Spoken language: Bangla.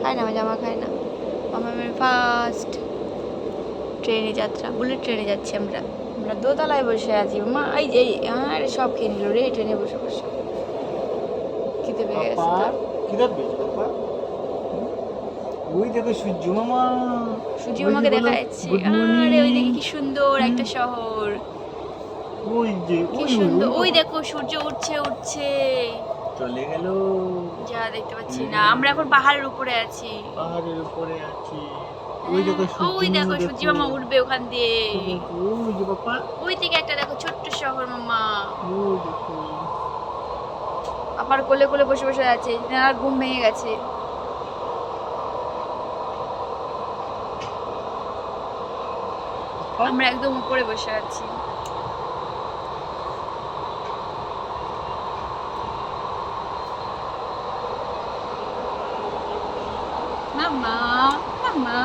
খায় না, আমার জামা খায় না। আমার ফার্স্ট ট্রেনে যাত্রা, বুলেট ট্রেনে যাচ্ছি আমরা। আমরা দোতলায় বসে আছি। মা এই যে আরে সব খেয়ে নিল রে ট্রেনে বসে বসে। খিদে পেয়ে গেছে তার। খিদে পেয়েছে পাপা? ওই দেখো সূর্য মামা। সূর্য ওই যে মামাকে বলো দেখা যাচ্ছে। গুড আরে ওই মর্নিং। দেখি কি সুন্দর একটা শহর, ওই যে কি ওই ওই সুন্দর। ওই ওই পাপা দেখো সূর্য উঠছে উঠছে। চলে গেল। যা দেখতে পাচ্ছি চলে না, গেল। আমরা এখন পাহাড়ের উপরে আছি। পাহাড়ের উপরে আছি। ওই হ্যাঁ, দেখো সূর্য ওই দেখো মামা সূর্য দেখো। মামা উঠবে ওখান দিয়ে। ওই যে পাপা। ওই থেকে একটা দেখো ছোট্ট শহর মামা। ওই দেখো। আবার কোলে কোলে বসে বসে আছে, আর ঘুম ভেঙে গেছে। পাপা আমরা একদম উপরে বসে আছি। মামা, মামা।